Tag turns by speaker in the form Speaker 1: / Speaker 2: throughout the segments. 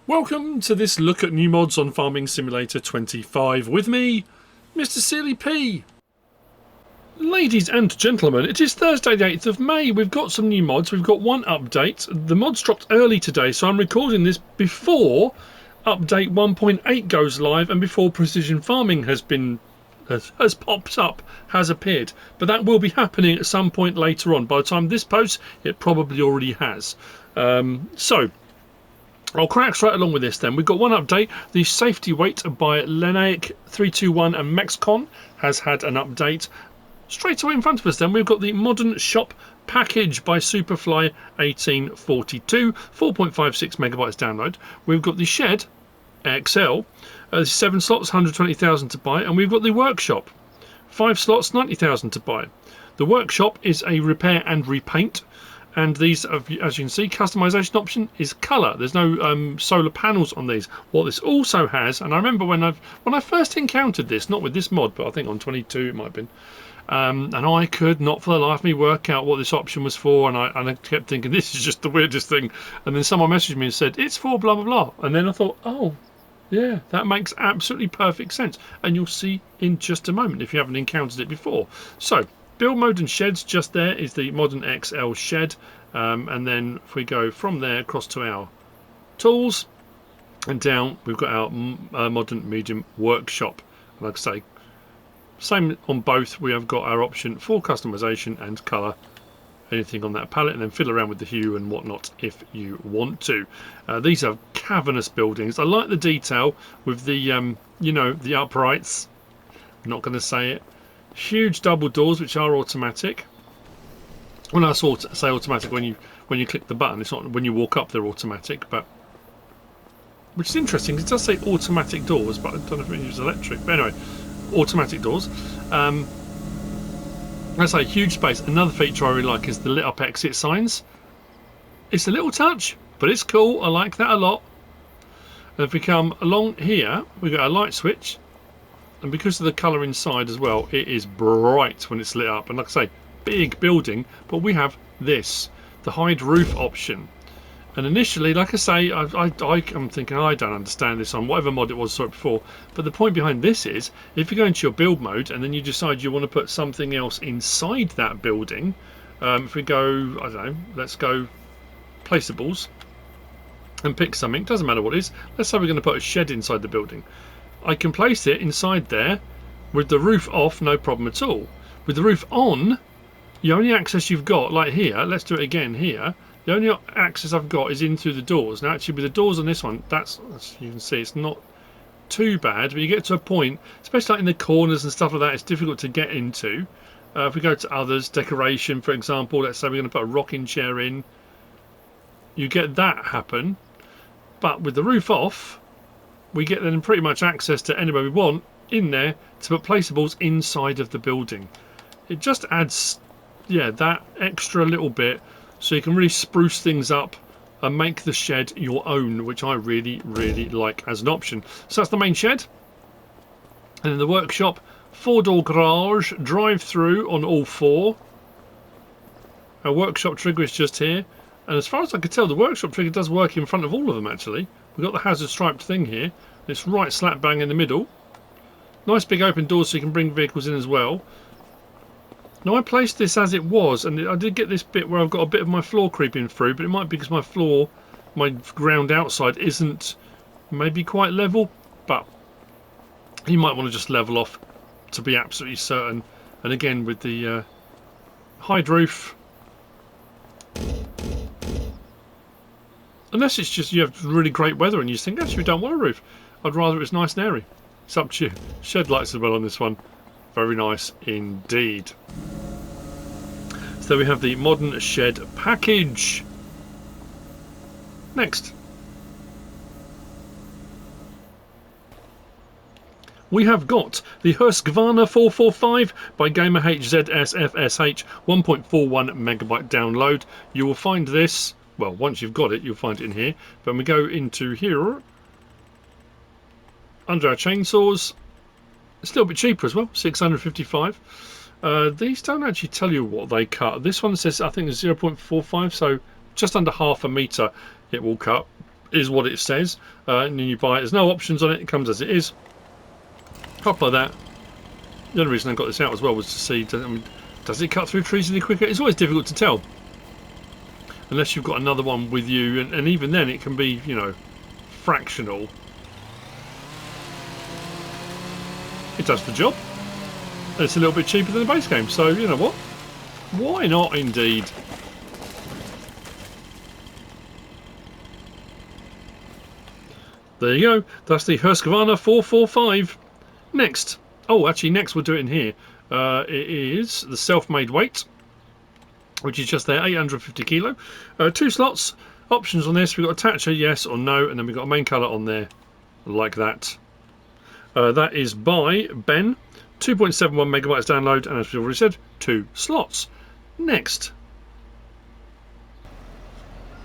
Speaker 1: Welcome to this look at new mods on Farming Simulator 25 with me, MrSealyp. Ladies and gentlemen, it is Thursday the 8th of May. We've got some new mods. We've got one update. The mods dropped early today, so I'm recording this before update 1.8 goes live and before Precision Farming has popped up, has appeared. But that will be happening at some point later on. By the time this posts, it probably already has. So I'll crack straight along with this then. We've got one update. The safety weight by Lamai 321 and MacDon has had an update. Straight away in front of us then, we've got the Modern Shop package by Superfly 1842, 4.56 megabytes download. We've got the Shed XL, 7 slots, 120,000 to buy, and we've got the Workshop, 5 slots, 90,000 to buy. The Workshop is a repair and repaint. And these, as you can see, customization option is colour. There's no solar panels on these. What this also has, and I remember when I first encountered this, not with this mod, but I think on 22 it might have been, and I could not for the life of me work out what this option was for, and I kept thinking this is just the weirdest thing. And then someone messaged me and said it's for blah blah blah, and then I thought, oh yeah, that makes absolutely perfect sense, and you'll see in just a moment if you haven't encountered it before. So build mode and sheds, just there is the Modern XL shed, and then if we go from there across to our tools and down, we've got our Modern Medium Workshop. Like I say, same on both. We have got our option for customization and colour, anything on that palette, and then fiddle around with the hue and whatnot if you want to. These are cavernous buildings. I like the detail with the you know, the uprights. I'm not going to say it. Huge double doors which are automatic. When I say automatic, when you click the button, it's not when you walk up they're automatic, but which is interesting. It does say automatic doors, but I don't know if it uses electric. But anyway, automatic doors. Let's say huge space. Another feature I really like is the lit up exit signs. It's a little touch, but it's cool. I like that a lot. And if we come along here, we've got a light switch. And because of the colour inside as well, it is bright when it's lit up. And like I say, big building, but we have this, the hide roof option. And initially, like I say, I'm thinking I don't understand this on whatever mod it was saw it before. But the point behind this is, if you go into your build mode and then you decide you want to put something else inside that building, if we go, I don't know, let's go placeables and pick something, doesn't matter what it is. Let's say we're going to put a shed inside the building. I can place it inside there with the roof off, no problem at all. With the roof on, the only access you've got, like here, let's do it again here, the only access I've got is in through the doors. Now actually with the doors on this one, that's, as you can see, it's not too bad, but you get to a point, especially like in the corners and stuff like that, it's difficult to get into. If we go to others, decoration for example, let's say we're going to put a rocking chair in, you get that happen, but with the roof off, we get then pretty much access to anywhere we want in there to put placeables inside of the building. It just adds, yeah, that extra little bit so you can really spruce things up and make the shed your own, which I really, really like as an option. So that's the main shed. And in the workshop, 4-door garage, drive-through on all 4. Our workshop trigger is just here. And as far as I can tell, the workshop trigger does work in front of all of them actually. We've got the hazard striped thing here. It's right slap bang in the middle. Nice big open doors so you can bring vehicles in as well. Now I placed this as it was, and I did get this bit where I've got a bit of my floor creeping through, but it might be because my floor, my ground outside isn't maybe quite level, but you might want to just level off to be absolutely certain. And again with the hide roof, unless it's just you have really great weather and you think actually we don't want a roof, I'd rather it's nice and airy. It's up to you. Shed lights as well on this one, very nice indeed. So we have the Modern Shed package. Next we have got the Husqvarna445 by gamerhzsFSH, 1.41 megabyte download. You will find this, well, once you've got it, you'll find it in here. But when we go into here, under our chainsaws, it's a little bit cheaper as well, 655. These don't actually tell you what they cut. This one says, I think, it's 0.45, so just under half a metre it will cut. is what it says, and then you buy it. There's no options on it. It comes as it is. Up like that. The only reason I got this out as well was to see, does it cut through trees any quicker? It's always difficult to tell, unless you've got another one with you, and even then it can be, you know, fractional. It does the job. It's a little bit cheaper than the base game, so you know what? Why not, indeed? There you go. That's the Husqvarna445. Next. Oh, actually, next we'll do it in here. It is the Selfmade Weight, which is just there, 850 kilo. 2 slots. Options on this. We've got attacher, yes or no, and then we've got a main colour on there, like that. That is by Ben. 2.71 megabytes download, and as we've already said, 2 slots. Next,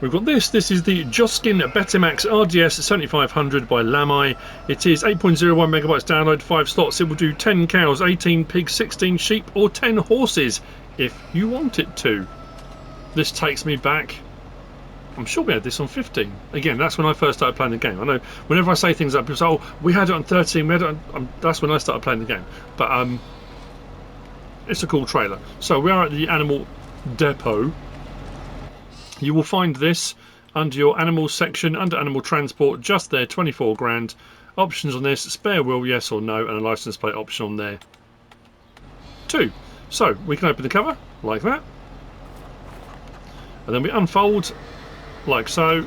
Speaker 1: we've got this. This is the Joskin Betimax RDS 7500 by Lamai. It is 8.01 megabytes download, 5 slots. It will do 10 cows, 18 pigs, 16 sheep, or 10 horses if you want it to. This takes me back. I'm sure we had this on 15. Again, that's when I first started playing the game. I know whenever I say things like, people say, oh, we had it on 13, we had it on, that's when I started playing the game. But it's a cool trailer. So we are at the animal depot. You will find this under your animals section, under animal transport, just there, 24 grand. Options on this, spare wheel, yes or no, and a license plate option on there too. So we can open the cover like that, and then we unfold like so.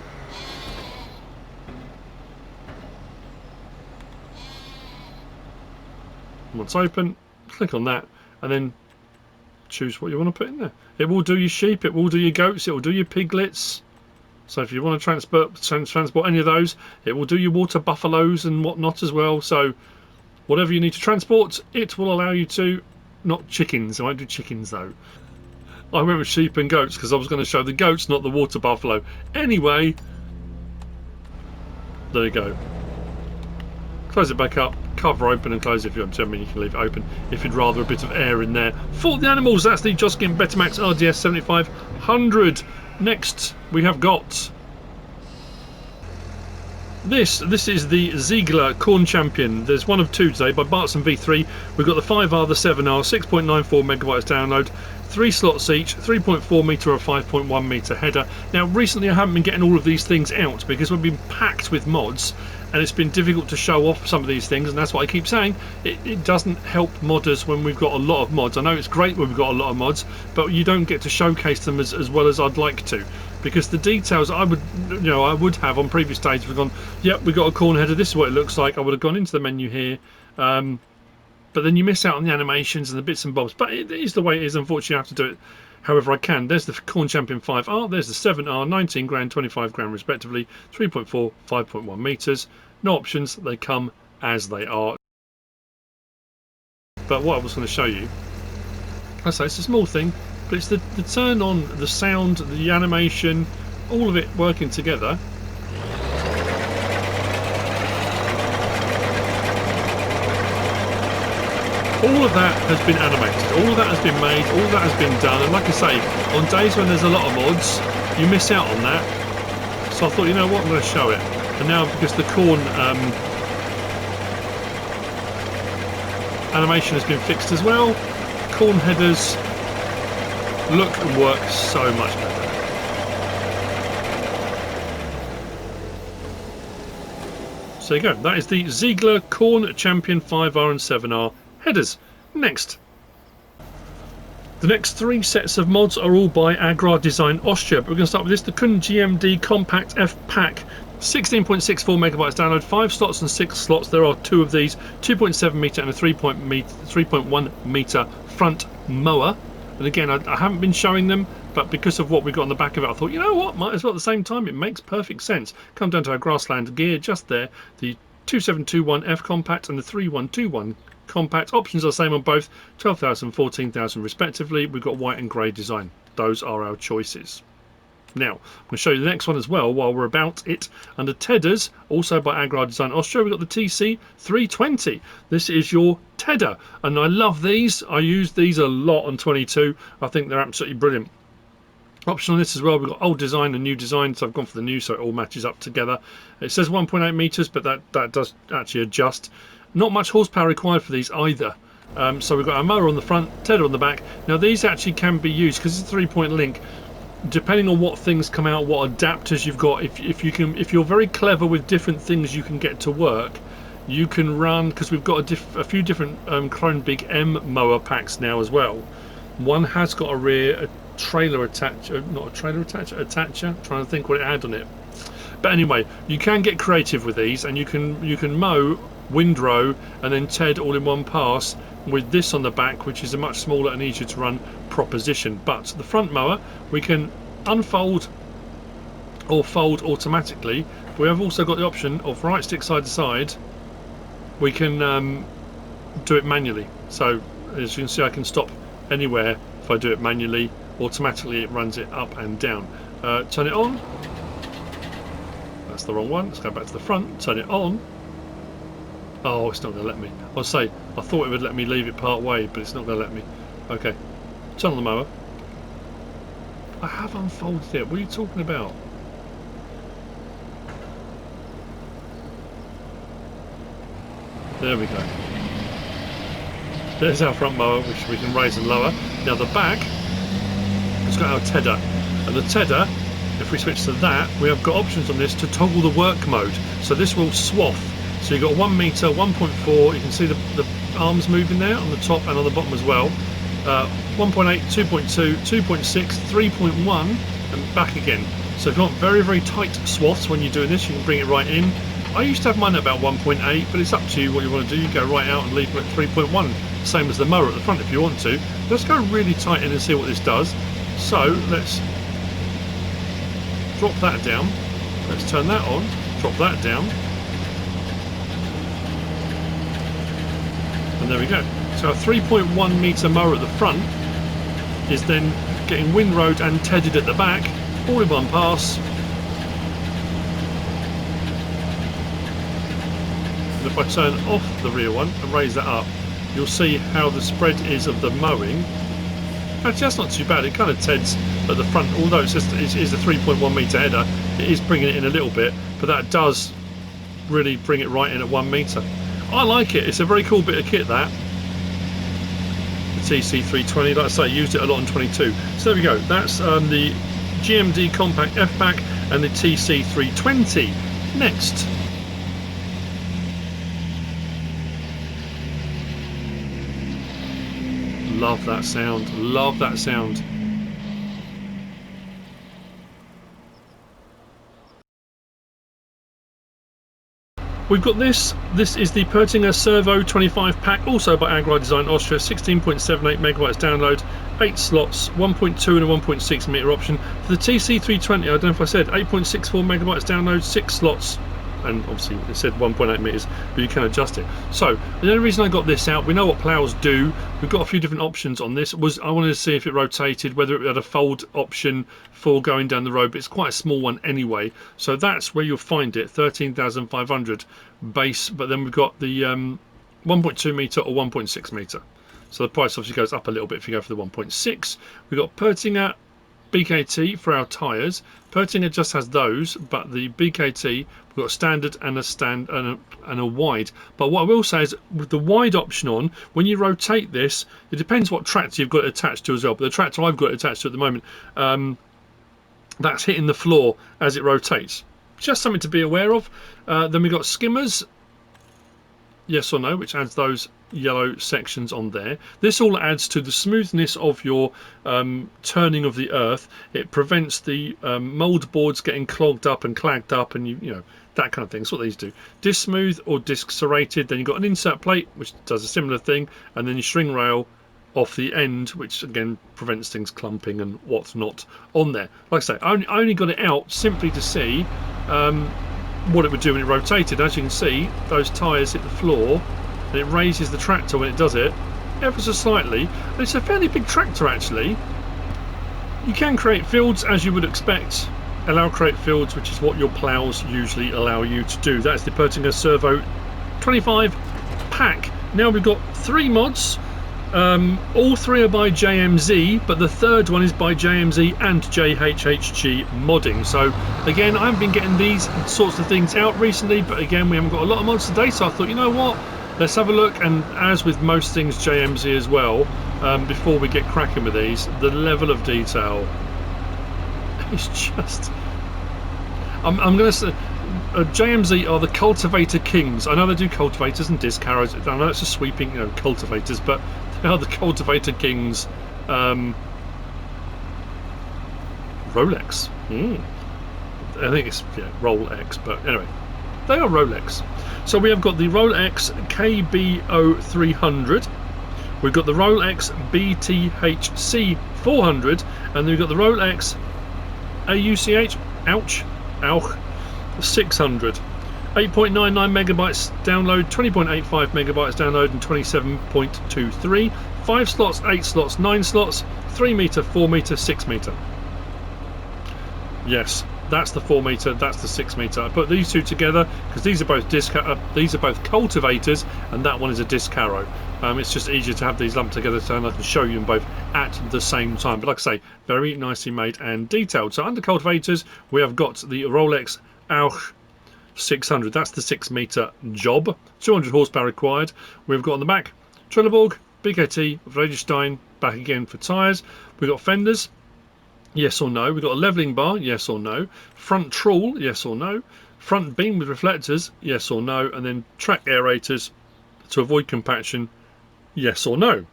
Speaker 1: Once open, click on that, and then choose what you want to put in there. It will do your sheep, it will do your goats, it will do your piglets. So if you want to transport any of those, it will do your water buffaloes and whatnot as well. So whatever you need to transport, it will allow you to. Not chickens, I won't do chickens though. I went with sheep and goats because I was going to show the goats, not the water buffalo. Anyway, there you go. Close it back up, cover open and close it if you want to. I mean, you can leave it open if you'd rather a bit of air in there. For the animals, that's the Joskin Betimax RDS 7500. Next, we have got this is the Ziegler Kuhn Champion. There's one of 2 today by Bartson V3. We've got the 5R, the 7R, 6.94 megabytes download, 3 slots each, 3.4 metre or 5.1 metre header. Now recently I haven't been getting all of these things out because we've been packed with mods, and it's been difficult to show off some of these things, and that's what I keep saying. It doesn't help modders when we've got a lot of mods. I know it's great when we've got a lot of mods, but you don't get to showcase them as well as I'd like to, because the details I would have on previous days, we've gone, yep, we got a corn header, this is what it looks like. I would have gone into the menu here, but then you miss out on the animations and the bits and bobs. But it is the way it is. Unfortunately, I have to do it however I can. There's the Corn Champion 5R, there's the 7R, 19 grand, 25 grand respectively, 3.4, 5.1 metres. No options, they come as they are. But what I was going to show you, I say it's a small thing, but it's the turn on, the sound, the animation, all of it working together. All of that has been animated, all of that has been made, all of that has been done, and like I say, on days when there's a lot of mods, you miss out on that. So I thought, you know what, I'm going to show it. And now, because the corn animation has been fixed as well, corn headers look and work so much better. So there you go, that is the Ziegler Corn Champion 5R and 7R headers. Next, the next 3 sets of mods are all by Agrar Design Austria, but we're going to start with this, the Kuhn GMD Compact F Pack, 16.64 megabytes download, 5 slots and 6 slots. There are 2 of these, 2.7 metre and a 3.1 metre front mower. And again, I haven't been showing them, but because of what we've got on the back of it, I thought, you know what, might as well at the same time. It makes perfect sense. Come down to our grassland gear just there, the 2721 F Compact and the 3121 Compact. Options are the same on both, 12,000, 14,000 respectively. We've got white and grey design. Those are our choices. Now, I'm going to show you the next one as well while we're about it. Under Tedders, also by Agrar Design Austria, we've got the TC320. This is your Tedder, and I love these. I use these a lot on 22. I think they're absolutely brilliant. Option on this as well, we've got old design and new design, so I've gone for the new so it all matches up together. It says 1.8 metres, but that does actually adjust. Not much horsepower required for these either. So we've got a mower on the front, tedder on the back. Now these actually can be used, because it's a 3-point link, depending on what things come out, what adapters you've got. If you're very clever with different things you can get to work, you can run, because we've got a few different Chrome Big M mower packs now as well. One has got a trailer attacher, not a trailer attacher, trying to think what it had on it. But anyway, you can get creative with these, and you can mow, windrow, and then ted all in one pass with this on the back, which is a much smaller and easier to run proposition. But the front mower we can unfold or fold automatically. We have also got the option of right stick side to side. We can do it manually. So as you can see, I can stop anywhere if I do it manually. Automatically it runs it up and down. Turn it on. That's the wrong one. Let's go back to the front. Turn it on. Oh, it's not going to let me. I'll say, I thought it would let me leave it part way, but it's not going to let me. Okay. Turn on the mower. I have unfolded it. What are you talking about? There we go. There's our front mower, which we can raise and lower. Now the back, it's got our tedder. And the tedder, if we switch to that, we have got options on this to toggle the work mode. So this will swath. So you've got 1 metre, 1.4, you can see the arms moving there on the top and on the bottom as well. 1.8, 2.2, 2.6, 3.1 and back again. So if you want very, very tight swaths when you're doing this, you can bring it right in. I used to have mine at about 1.8, but it's up to you what you want to do. You go right out and leave them at 3.1, same as the mower at the front if you want to. Let's go really tight in and see what this does. So let's drop that down. Let's turn that on, drop that down. And there we go. So a 3.1 metre mower at the front is then getting windrowed and tedded at the back, all in one pass. And if I turn off the rear one and raise that up, you'll see how the spread is of the mowing. Actually, that's not too bad. It kind of teds at the front, although it's just, it is a 3.1 metre header. It is bringing it in a little bit, but that does really bring it right in at 1 metre. I like it. It's a very cool bit of kit, that. The TC320, like I say, I used it a lot in 22. So there we go. That's the GMD Compact F-Pack and the TC320. Next. Love that sound. Love that sound. We've got this. This is the Pöttinger Servo 25 pack, also by Agrar Design Austria. 16.78 megawatts download, 8 slots, 1.2 and a 1.6 meter option. For the TC320, I don't know if I said 8.64 megawatts download, 6 slots, and obviously it said 1.8 meters, but you can adjust it. So the only reason I got this out, we know what plows do. We've got a few different options on this. I wanted to see if it rotated, whether it had a fold option for going down the road, but it's quite a small one anyway. So that's where you'll find it, 13,500 base. But then we've got the 1.2 meter or 1.6 meter. So the price obviously goes up a little bit if you go for the 1.6. We've got Pöttinger BKT for our tyres. Pöttinger just has those, but the BKT, we've got a standard and a wide. But what I will say is, with the wide option on, when you rotate this, it depends what tractor you've got it attached to as well. But the tractor I've got it attached to at the moment, that's hitting the floor as it rotates. Just something to be aware of. Then we've got skimmers, yes or no, which adds those yellow sections on there. This all adds to the smoothness of your turning of the earth. It prevents the mould boards getting clogged up and clagged up, and you know, that kind of thing. That's what these do. Disc smooth or disc serrated. Then you've got an insert plate which does a similar thing, and then your string rail off the end, which again prevents things clumping and what's not on there. Like I say, I only got it out simply to see what it would do when it rotated. As you can see, those tyres hit the floor and it raises the tractor when it does it ever so slightly, and it's a fairly big tractor actually. You can create fields as you would expect, allow create fields, which is what your ploughs usually allow you to do. That's the Pöttinger Servo 25 pack. Now we've got 3 mods. All three are by JMZ, but the third one is by JMZ and JHHG modding. So again, I haven't been getting these sorts of things out recently, but again, we haven't got a lot of mods today, so I thought, you know what, let's have a look. And as with most things JMZ as well, before we get cracking with these, the level of detail is just... I'm going to say JMZ are the cultivator kings. I know they do cultivators and disc harrows. I know it's a sweeping, cultivators, but they are the cultivator kings. ROL-EX. I think it's ROL-EX, but anyway, they are ROL-EX. So we have got the ROL-EX KBO 300. We've got the ROL-EX BTHC 400, and then we've got the ROL-EX AUCH, AUCH 600. 8.99 megabytes download, 20.85 megabytes download, and 27.23. 5 slots, 8 slots, 9 slots, 3 meter, 4 meter, 6 meter. Yes, that's the 4 meter, that's the 6 meter. I put these two together because these are both these are both cultivators, and that one is a disc harrow. It's just easier to have these lumped together so I can show you them both at the same time. But like I say, very nicely made and detailed. So under cultivators, we have got the ROL-EX AUCH 600. That's the 6 meter job. 200 horsepower required. We've got on the back Trelleborg, BKT, Vredestein, back again for tyres. We've got fenders, yes or no. We've got a levelling bar, yes or no. Front trawl, yes or no. Front beam with reflectors, yes or no. And then track aerators to avoid compaction, yes or no.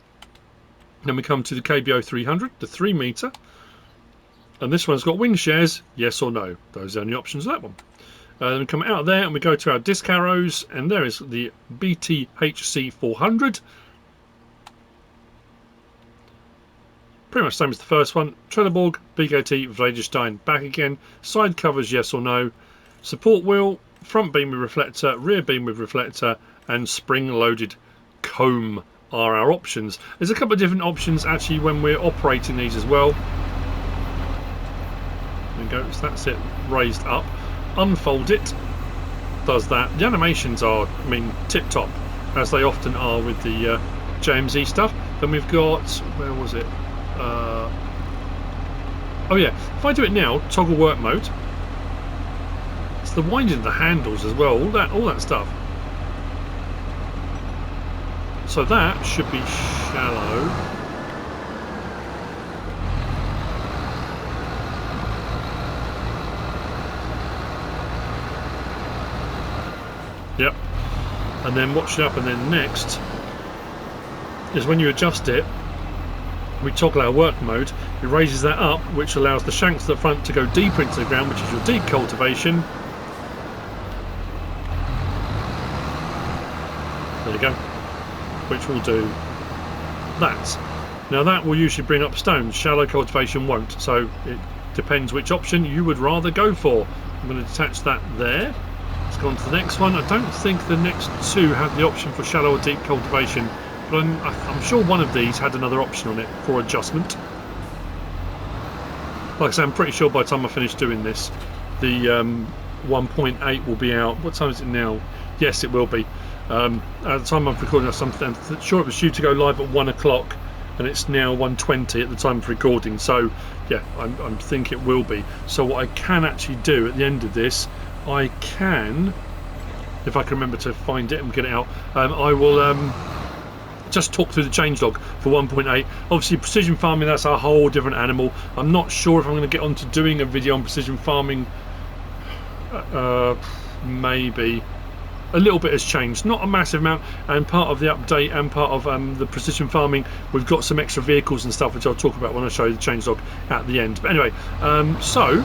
Speaker 1: Then we come to the KBO 300, the 3 meter. And this one's got wind shares, yes or no. Those are the only options of that one. Then we come out of there and we go to our disc harrows, and there is the BTHC 400. Pretty much the same as the first one. Trelleborg, BKT, Vredestein, back again. Side covers, yes or no. Support wheel, front beam with reflector, rear beam with reflector, and spring-loaded comb are our options. There's a couple of different options actually when we're operating these as well. There we go, so that's it, raised up. Unfold it, does that. The animations are, tip-top, as they often are with the JMZ stuff. Then we've got, where was it? Oh yeah, if I do it now, toggle work mode, it's the winding of the handles as well, all that stuff. So that should be shallow. Yep. And then what should happen then next is when you adjust it, we toggle our work mode, it raises that up, which allows the shanks to the front to go deeper into the ground, which is your deep cultivation. There you go. Which will do that. Now that will usually bring up stones, shallow cultivation won't, so it depends which option you would rather go for. I'm going to detach that there. Let's go on to the next one. I don't think the next two have the option for shallow or deep cultivation, but I'm sure one of these had another option on it for adjustment. Like I say, I'm pretty sure by the time I finish doing this, the 1.8 will be out. What time is it now? Yes, it will be. At the time I'm recording this, I'm sure it was due to go live at 1 o'clock, and it's now 1:20 at the time of recording. So yeah, I think it will be. So what I can actually do at the end of this, I can, if I can remember to find it and get it out, I will just talk through the changelog for 1.8. Obviously precision farming, that's a whole different animal. I'm not sure if I'm going to get on to doing a video on precision farming. Maybe a little bit has changed, not a massive amount, and part of the update and part of the precision farming, we've got some extra vehicles and stuff which I'll talk about when I show you the changelog at the end. But anyway, so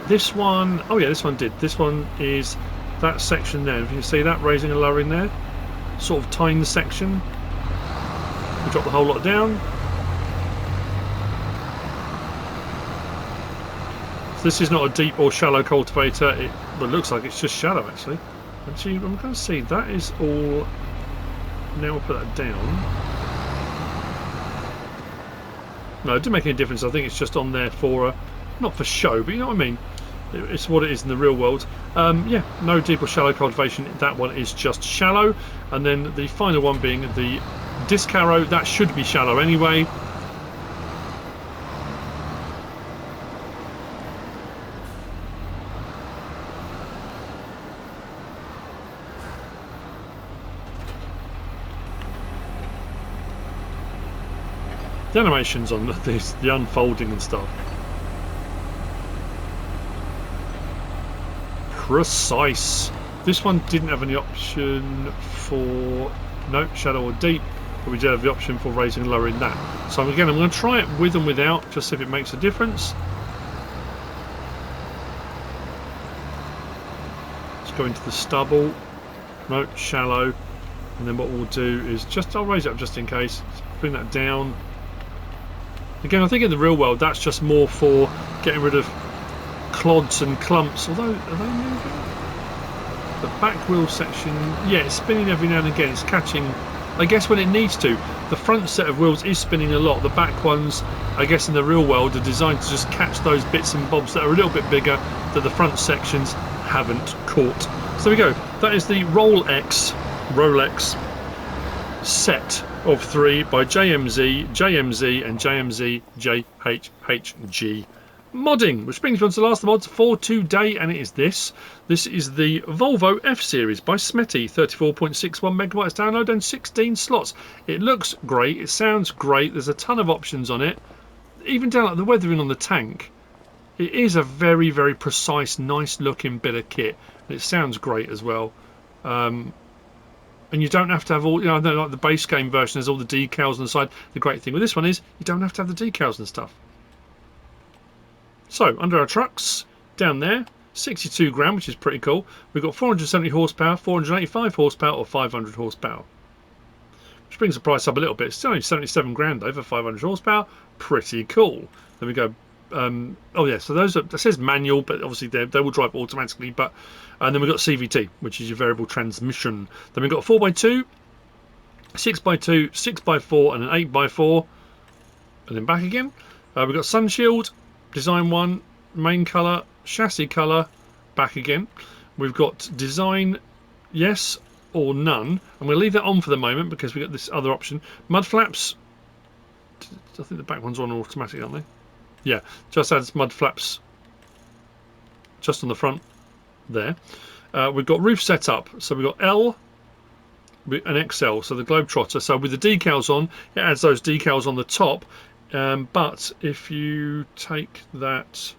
Speaker 1: this one, oh yeah, this one did. This one is that section there. If you can see that, raising and lowering there, sort of tine section. We drop the whole lot down. So this is not a deep or shallow cultivator. It looks like it's just shallow actually. Actually, I'm going to see that is all. Now we'll put that down. No, it didn't make any difference. I think it's just on there for not for show, but you know what I mean. It's what it is in the real world. Yeah, no deep or shallow cultivation. That one is just shallow. And then the final one being the disc arrow, that should be shallow anyway. The animations on this, the unfolding and stuff. Precise. This one didn't have any option for shallow or deep, but we did have the option for raising and lowering that. So again, I'm going to try it with and without, just see if it makes a difference. Let's go into the stubble. No, shallow. And then what we'll do is I'll raise it up just in case. Bring that down. Again, I think in the real world that's just more for getting rid of clods and clumps. Although, are they moving? The back wheel section, yeah, it's spinning every now and again. It's catching, I guess, when it needs to. The front set of wheels is spinning a lot. The back ones, I guess, in the real world are designed to just catch those bits and bobs that are a little bit bigger that the front sections haven't caught. So there we go. That is the ROL-EX set of 3 by JMZ, and JMZ JHHG modding, which brings me on to the last of the mods for today, and it is this. This is the Volvo F Series by Smety, 34.61 megabytes download and 16 slots. It looks great, it sounds great, there's a ton of options on it, even down like the weathering on the tank. It is a very, very precise, nice looking bit of kit, and it sounds great as well. And you don't have to have all, like the base game version, there's all the decals on the side. The great thing with this one is you don't have to have the decals and stuff. So, under our trucks, down there, 62 grand, which is pretty cool. We've got 470 horsepower, 485 horsepower, or 500 horsepower. Which brings the price up a little bit. It's still only 77 grand though for 500 horsepower. Pretty cool. Then we go, oh yeah, so those are, it says manual, but obviously they will drive automatically. And then we've got CVT, which is your variable transmission. Then we've got 4x2, 6x2, 6x4, and an 8x4. And then back again. We've got sun shield, design 1, main colour, chassis colour, back again. We've got design yes or none. I'm going to leave that on for the moment because we've got this other option. Mud flaps, I think the back ones are on automatic, aren't they? Yeah, just adds mud flaps just on the front there. We've got roof setup, so we've got L and XL, so the Globetrotter. So with the decals on, it adds those decals on the top. But if you take that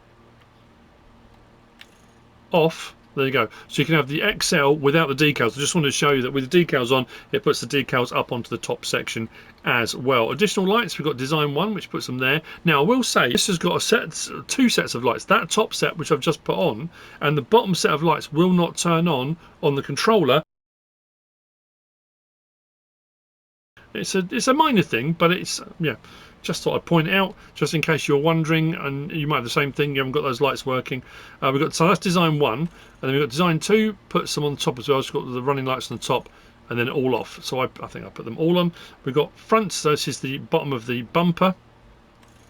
Speaker 1: off, there you go. So you can have the XL without the decals. I just wanted to show you that with the decals on, it puts the decals up onto the top section as well. Additional lights, we've got design 1, which puts them there. Now I will say this has got a 2 sets of lights. That top set, which I've just put on, and the bottom set of lights will not turn on the controller. It's a minor thing, but it's, yeah, just thought I'd point it out just in case you're wondering, and you might have the same thing, you haven't got those lights working. We've got, so that's design 1, and then we've got design 2, put some on the top as well. So we've got the running lights on the top and then all off. So I think I put them all on. We've got front, so this is the bottom of the bumper.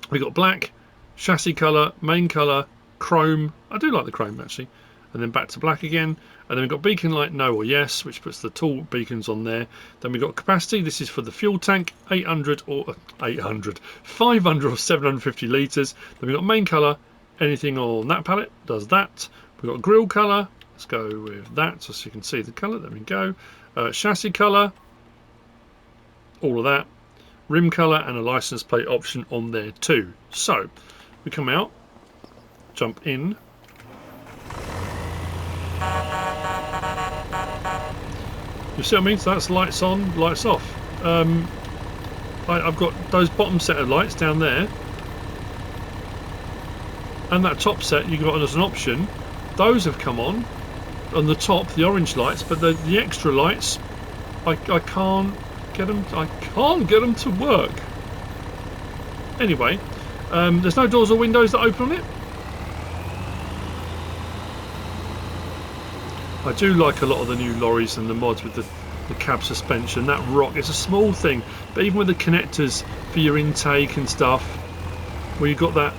Speaker 1: We've got black, chassis colour, main colour, chrome. I do like the chrome actually. And then back to black again. And then we've got beacon light no or yes, which puts the tall beacons on there. Then we've got capacity. This is for the fuel tank, 500 or 750 litres. Then we've got main colour, anything on that palette does that. We've got grille colour, let's go with that so you can see the colour, there we go. Chassis colour, all of that. Rim colour and a license plate option on there too. So we come out, jump in. You see what I mean? So that's lights on, lights off. I've got those bottom set of lights down there, and that top set you got as an option. Those have come on the top, the orange lights, but the extra lights, I can't get them. I can't get them to work. Anyway, there's no doors or windows that open on it. I do like a lot of the new lorries and the mods with the cab suspension. That rock, it's a small thing, but even with the connectors for your intake and stuff, where you've got that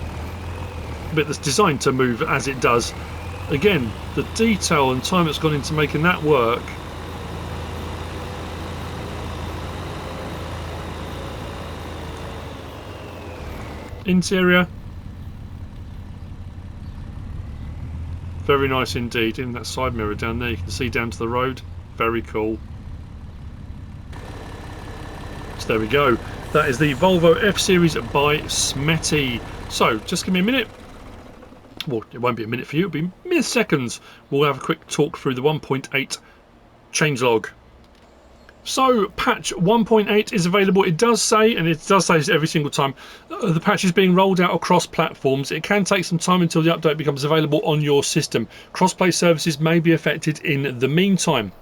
Speaker 1: bit that's designed to move as it does. Again, the detail and time that's gone into making that work. Interior, very nice indeed. In that side mirror down there, you can see down to the road. Very cool. So there we go. That is the Volvo F Series by Smety. So just give me a minute. Well, it won't be a minute for you, it'll be mere seconds. We'll have a quick talk through the 1.8 changelog. So patch 1.8 is available. It does say, and it does say this every single time, the patch is being rolled out across platforms. It can take some time until the update becomes available on your system. Crossplay services may be affected in the meantime.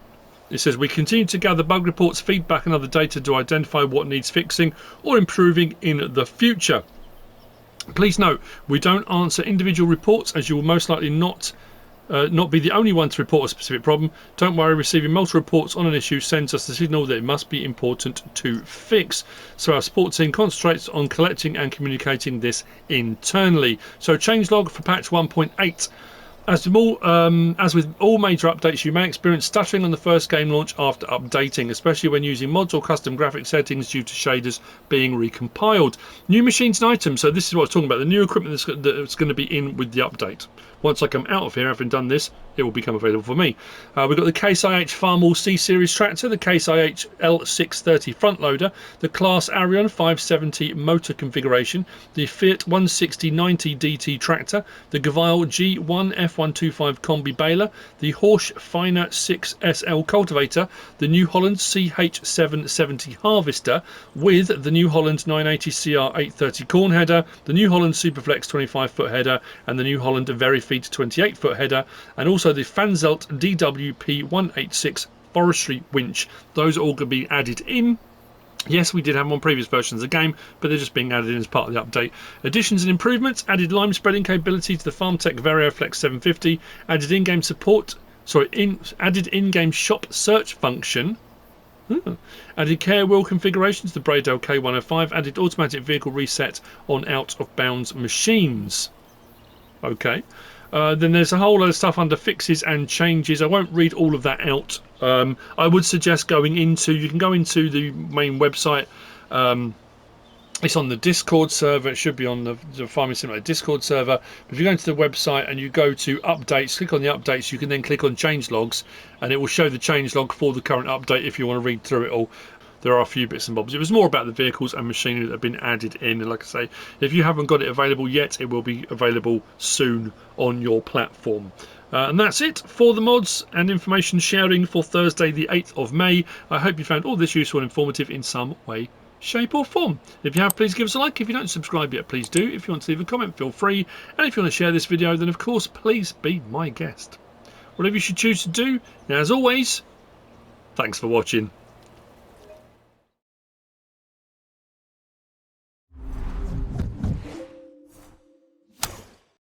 Speaker 1: It says we continue to gather bug reports, feedback and other data to identify what needs fixing or improving in the future. Please note, we don't answer individual reports, as you will most likely not be the only one to report a specific problem. Don't worry, receiving multiple reports on an issue sends us the signal that it must be important to fix. So our support team concentrates on collecting and communicating this internally. So changelog for patch 1.8. As with all major updates, you may experience stuttering on the first game launch after updating, especially when using mods or custom graphic settings due to shaders being recompiled. New machines and items. So this is what I was talking about, the new equipment that's going to be in with the update. Once I come out of here, having done this, it will become available for me. We've got the Case IH Farmall C Series tractor, the Case IH L630 front loader, the Class Arion 570 motor configuration, the Fiat 160/90 DT tractor, the Gvile G1 F125 combi baler, the Horsch Finer 6 SL cultivator, the New Holland CH770 harvester with the New Holland 980 CR 830 corn header, the New Holland Superflex 25-foot header, and the New Holland Verifeed 28-foot header, and also the Fanzelt DWP 186 forestry winch. Those are all going to be added in. Yes, we did have them on previous versions of the game, but they're just being added in as part of the update. Additions and improvements: added lime spreading capability to the FarmTech VarioFlex 750, added in-game support, added in-game shop search function, added care wheel configuration to the Bradale K105, added automatic vehicle reset on out-of-bounds machines. Okay. Then there's a whole lot of stuff under fixes and changes. I won't read all of that out. I would suggest you can go into the main website. It's on the Discord server. It should be on the Farming Simulator Discord server. But if you go into the website and you go to updates, click on the updates, you can then click on change logs, and it will show the change log for the current update if you want to read through it all. There are a few bits and bobs. It was more about the vehicles and machinery that have been added in. And like I say, if you haven't got it available yet, it will be available soon on your platform. And that's it for the mods and information sharing for Thursday the 8th of May. I hope you found all this useful and informative in some way, shape or form. If you have, please give us a like. If you don't subscribe yet, please do. If you want to leave a comment, feel free. And if you want to share this video, then of course, please be my guest. Whatever you should choose to do. Now, as always, thanks for watching.